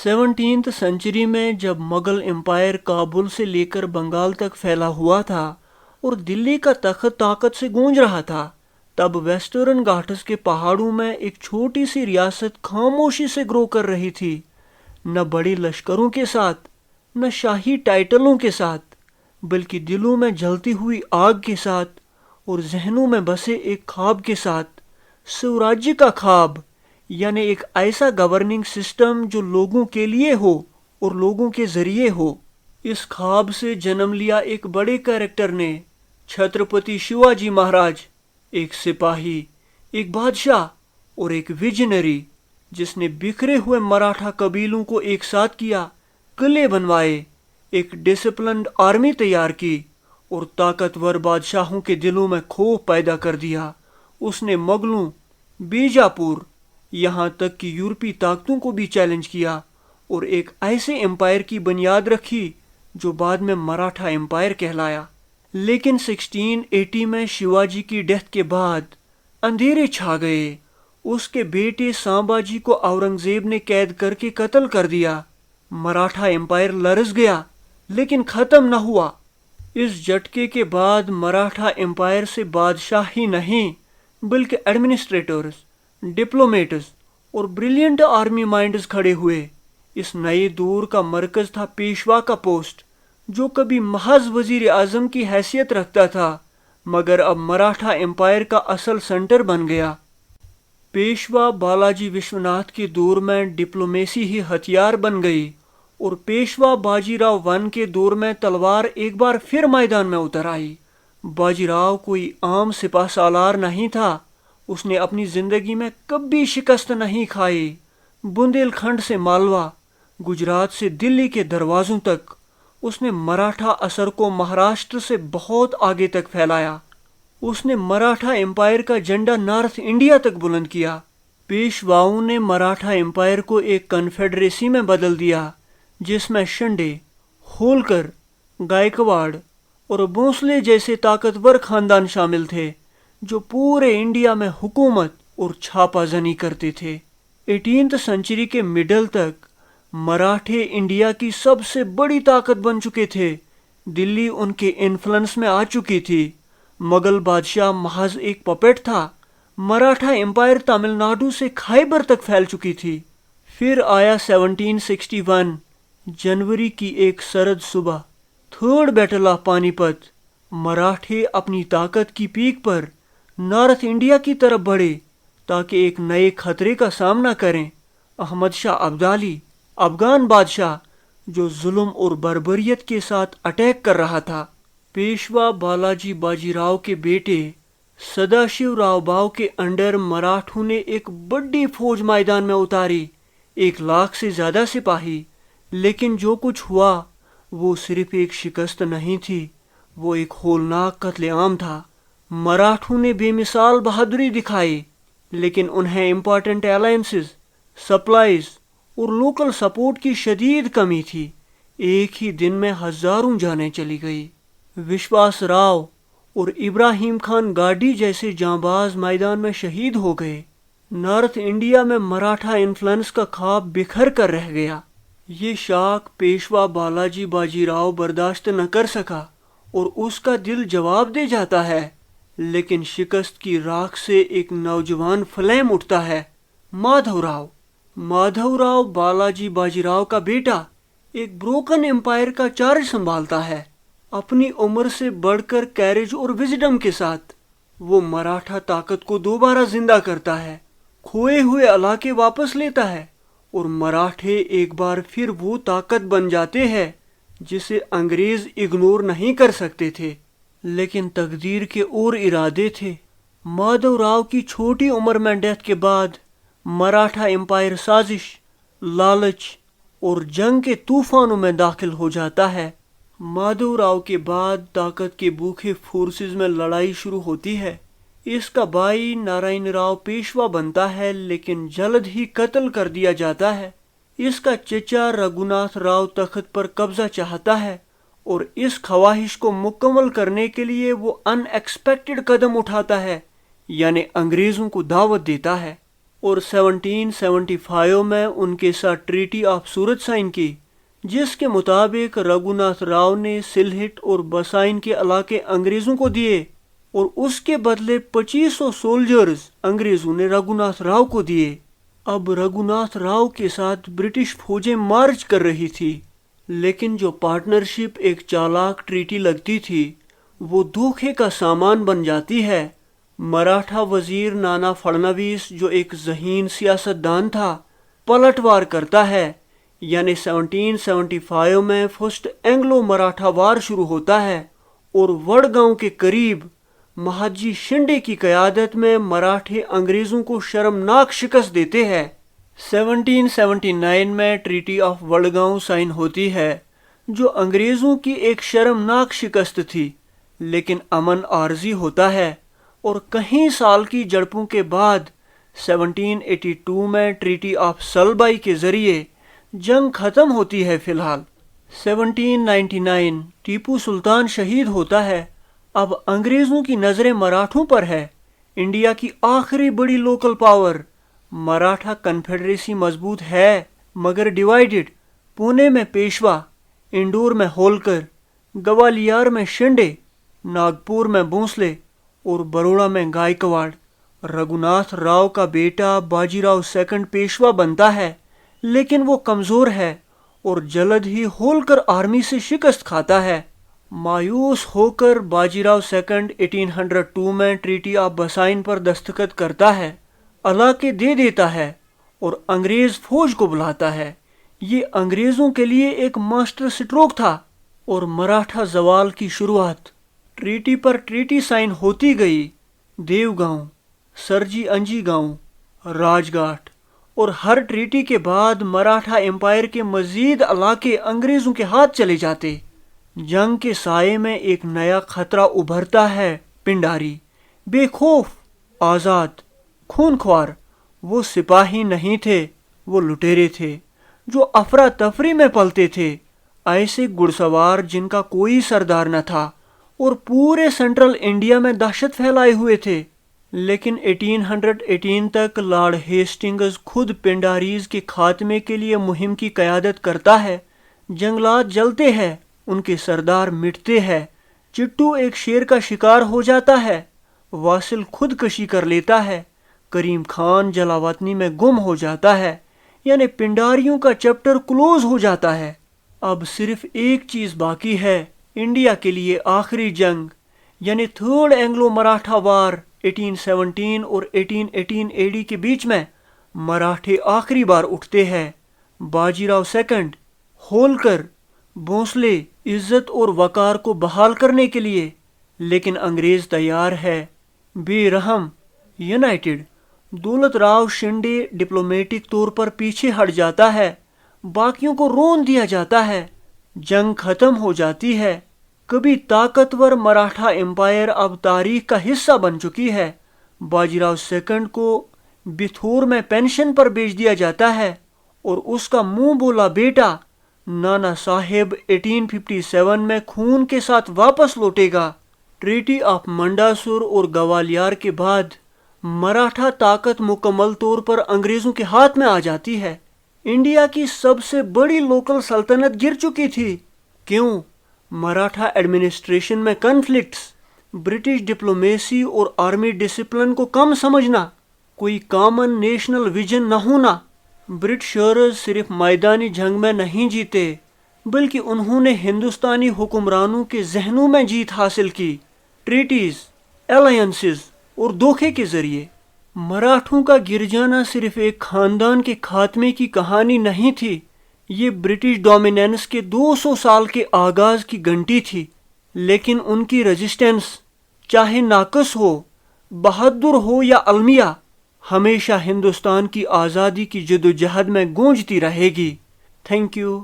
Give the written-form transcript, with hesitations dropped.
17th century में जब Mughal empire Kabul से लेकर बंगाल तक फैला हुआ था और दिल्ली का तख्त ताकत से गूंज रहा था, तब वेस्टर्न घाट्स के पहाड़ों में एक छोटी सी रियासत खामोशी से ग्रो कर रही थी। न बड़े लश्करों के साथ, न शाही टाइटलों के साथ, बल्कि दिलों में जलती हुई आग के साथ और जहनों में बसे एक ख्वाब के साथ। स्वराज्य का ख्वाब, यानी एक ऐसा गवर्निंग सिस्टम जो लोगों के लिए हो और लोगों के जरिए हो। इस ख्वाब से जन्म लिया एक बड़े कैरेक्टर ने, छत्रपति शिवाजी महाराज, एक सिपाही, एक बादशाह और एक विजनरी, जिसने बिखरे हुए मराठा कबीलों को एक साथ किया, किले बनवाए, एक डिसिप्लिन्ड आर्मी तैयार की और ताकतवर बादशाहों के दिलों में खौफ पैदा कर दिया। उसने मुगलों, बीजापुर, यहाँ तक कि यूरोपीय ताकतों को भी चैलेंज किया और एक ऐसे एम्पायर की बुनियाद रखी जो बाद में मराठा एम्पायर कहलाया। लेकिन 1680 में शिवाजी की डेथ के बाद अंधेरे छा गए। उसके बेटे सांबाजी को औरंगजेब ने कैद करके कत्ल कर दिया। मराठा एम्पायर लरस गया लेकिन खत्म न हुआ। इस झटके के बाद मराठा एम्पायर से बादशाह ही नहीं बल्कि एडमिनिस्ट्रेटर्स, डिप्लोमेट्स और ब्रिलियंट आर्मी माइंड्स खड़े हुए। इस नए दौर का मरकज था पेशवा का पोस्ट, जो कभी महज वजीर आजम की हैसियत रखता था मगर अब मराठा एम्पायर का असल सेंटर बन गया। पेशवा बालाजी विश्वनाथ के दौर में डिप्लोमेसी ही हथियार बन गई और पेशवा बाजीराव वन के दौर में तलवार एक बार फिर मैदान में उतर आई। बाजीराव कोई आम सिपा सालार नहीं था। उसने अपनी जिंदगी में कभी शिकस्त नहीं खाई। बुंदेलखंड से मालवा, गुजरात से दिल्ली के दरवाजों तक उसने मराठा असर को महाराष्ट्र से बहुत आगे तक फैलाया। उसने मराठा एम्पायर का झंडा नॉर्थ इंडिया तक बुलंद किया। पेशवाओं ने मराठा एम्पायर को एक कन्फेडरेसी में बदल दिया जिसमें शिंदे, होलकर, गायकवाड़ और भोंसले जैसे ताकतवर खानदान शामिल थे जो पूरे इंडिया में हुकूमत और छापाजनी करते थे। 18th सेंचुरी के मिडल तक मराठे इंडिया की सबसे बड़ी ताकत बन चुके थे। दिल्ली उनके इन्फ्लुएंस में आ चुकी थी। मुगल बादशाह महज एक पपेट था। मराठा एम्पायर तमिलनाडु से खैबर तक फैल चुकी थी। फिर आया 1761 जनवरी की एक सरद सुबह, थर्ड बैटल ऑफ पानीपत। मराठे अपनी ताकत की पीक पर नॉर्थ इंडिया की तरफ बढ़े ताकि एक नए खतरे का सामना करें। अहमद शाह अब्दाली, अफगान बादशाह, जो जुल्म और बर्बरियत के साथ अटैक कर रहा था। पेशवा बालाजी बाजीराव के बेटे सदाशिव राव भाव के अंडर मराठों ने एक बड़ी फौज मैदान में उतारी, 1 लाख से ज्यादा सिपाही। लेकिन जो कुछ हुआ वो सिर्फ एक शिकस्त नहीं थी, वो एक होलनाक कत्लेआम था। मराठों ने बेमिसाल बहादुरी दिखाई लेकिन उन्हें इंपॉर्टेंट अलायंसेस, सप्लाईज और लोकल सपोर्ट की शदीद कमी थी। एक ही दिन में हजारों जानें चली गई। विश्वास राव और इब्राहिम खान गाडी जैसे जांबाज मैदान में शहीद हो गए। नॉर्थ इंडिया में मराठा इन्फ्लुएंस का ख्वाब बिखर कर रह गया। ये शाख पेशवा बालाजी बाजीराव बर्दाश्त न कर सका और उसका दिल जवाब दे जाता है। लेकिन शिकस्त की राख से एक नौजवान फ्लेम उठता है, माधवराव। माधवराव बालाजी बाजीराव का बेटा एक ब्रोकन एम्पायर का चार्ज संभालता है। अपनी उम्र से बढ़कर कैरेज और विजडम के साथ वो मराठा ताकत को दोबारा जिंदा करता है, खोए हुए इलाके वापस लेता है और मराठे एक बार फिर वो ताकत बन जाते हैं जिसे अंग्रेज इग्नोर नहीं कर सकते थे। लेकिन तकदीर के और इरादे थे। माधवराव की छोटी उम्र में डेथ के बाद मराठा एम्पायर साजिश, लालच और जंग के तूफानों में दाखिल हो जाता है। माधवराव के बाद ताकत के भूखे फोर्सेस में लड़ाई शुरू होती है। इसका भाई नारायण राव पेशवा बनता है लेकिन जल्द ही कत्ल कर दिया जाता है। इसका चचा रघुनाथ राव तख्त पर कब्जा चाहता है और इस ख्वाहिश को मुकम्मल करने के लिए वो अनएक्सपेक्टेड कदम उठाता है, यानी अंग्रेजों को दावत देता है اور 1775 میں ان کے ساتھ ٹریٹی آف سورت سائن کی، جس کے مطابق رگھوناتھ راؤ نے سلہٹ اور بسائن کے علاقے انگریزوں کو دیے اور اس کے بدلے 2500 سولجرز انگریزوں نے رگھوناتھ راؤ کو دیے۔ اب رگھوناتھ راؤ کے ساتھ برٹش فوجیں مارچ کر رہی تھی، لیکن جو پارٹنرشپ ایک چالاک ٹریٹی لگتی تھی وہ دھوکے کا سامان بن جاتی ہے۔ مراٹھا وزیر نانا فڑنویس، جو ایک ذہین سیاست دان تھا، پلٹ وار کرتا ہے، یعنی 1775 میں فرسٹ اینگلو مراٹھا وار شروع ہوتا ہے اور وڑگاؤں کے قریب مہادجی شنڈے کی قیادت میں مراٹھے انگریزوں کو شرمناک شکست دیتے ہیں۔ 1779 میں ٹریٹی آف وڑگاؤں سائن ہوتی ہے، جو انگریزوں کی ایک شرمناک شکست تھی، لیکن امن عارضی ہوتا ہے اور کئی سال کی جھڑپوں کے بعد 1782 میں ٹریٹی آف سلبائی کے ذریعے جنگ ختم ہوتی ہے۔ فی الحال 1799 ٹیپو سلطان شہید ہوتا ہے۔ اب انگریزوں کی نظریں مراٹھوں پر ہے۔ انڈیا کی آخری بڑی لوکل پاور مراٹھا کنفیڈریسی مضبوط ہے مگر ڈیوائیڈڈ۔ پونے میں پیشوا، انڈور میں ہولکر، گوالیار میں شنڈے، ناگپور میں بھونسلے اور بروڑا میں گائیکواڑ۔ رگھوناتھ راؤ کا بیٹا باجی راؤ سیکنڈ پیشوا بنتا ہے، لیکن وہ کمزور ہے اور جلد ہی ہولکر آرمی سے شکست کھاتا ہے۔ مایوس ہو کر باجی راؤ سیکنڈ 1802 میں ٹریٹی آف بسائن پر دستخط کرتا ہے، علاقے دے دیتا ہے اور انگریز فوج کو بلاتا ہے۔ یہ انگریزوں کے لیے ایک ماسٹر سٹروک تھا اور مراٹھا زوال کی شروعات۔ ٹریٹی پر ٹریٹی سائن ہوتی گئی۔ دیو گاؤں، سرجی انجی گاؤں، راج گھاٹ اور ہر ٹریٹی کے بعد مراٹھا امپائر کے مزید علاقے انگریزوں کے ہاتھ چلے جاتے۔ جنگ کے سائے میں ایک نیا خطرہ ابھرتا ہے۔ پنڈاری بے خوف، آزاد، خونخوار۔ وہ سپاہی نہیں تھے، وہ لٹیرے تھے جو افراتفری میں پلتے تھے، ایسے گھڑ سوار جن کا کوئی سردار نہ تھا اور پورے سینٹرل انڈیا میں دہشت پھیلائے ہوئے تھے۔ لیکن 1818 تک لارڈ ہیسٹنگز خود پنڈاریز کے خاتمے کے لیے مہم کی قیادت کرتا ہے۔ جنگلات جلتے ہیں، ان کے سردار مٹتے ہیں۔ چٹو ایک شیر کا شکار ہو جاتا ہے، واصل خودکشی کر لیتا ہے، کریم خان جلاوطنی میں گم ہو جاتا ہے، یعنی پنڈاریوں کا چیپٹر کلوز ہو جاتا ہے۔ اب صرف ایک چیز باقی ہے، انڈیا کے لیے آخری جنگ، یعنی تھرڈ اینگلو مراٹھا وار 1817 اور 1818 AD کے بیچ میں مراٹھے آخری بار اٹھتے ہیں۔ باجی راؤ سیکنڈ، ہولکر، بھونسلے عزت اور وقار کو بحال کرنے کے لیے، لیکن انگریز تیار ہے۔ بے رحم، یونائٹڈ۔ دولت راؤ شنڈے ڈپلومیٹک طور پر پیچھے ہٹ جاتا ہے، باقیوں کو رون دیا جاتا ہے، جنگ ختم ہو جاتی ہے۔ کبھی طاقتور مراٹھا امپائر اب تاریخ کا حصہ بن چکی ہے۔ باجی راؤ سیکنڈ کو بتھور میں پینشن پر بھیج دیا جاتا ہے اور اس کا منہ بولا بیٹا نانا صاحب 1857 میں خون کے ساتھ واپس لوٹے گا۔ ٹریٹی آف منڈاسور اور گوالیار کے بعد مراٹھا طاقت مکمل طور پر انگریزوں کے ہاتھ میں آ جاتی ہے۔ انڈیا کی سب سے بڑی لوکل سلطنت گر چکی تھی۔ کیوں؟ مراٹھا ایڈمنسٹریشن میں کنفلکٹس، برٹش ڈپلومیسی اور آرمی ڈسپلن کو کم سمجھنا، کوئی کامن نیشنل ویژن نہ ہونا۔ برٹشرز صرف میدانی جنگ میں نہیں جیتے، بلکہ انہوں نے ہندوستانی حکمرانوں کے ذہنوں میں جیت حاصل کی، ٹریٹیز، الائنسز اور دھوکے کے ذریعے۔ مراٹھوں کا گر جانا صرف ایک خاندان کے خاتمے کی کہانی نہیں تھی، یہ برٹش ڈومیننس کے 200 سال کے آغاز کی گھنٹی تھی۔ لیکن ان کی ریزسٹنس، چاہے ناقص ہو، بہادر ہو یا المیہ، ہمیشہ ہندوستان کی آزادی کی جدوجہد میں گونجتی رہے گی۔ Thank you.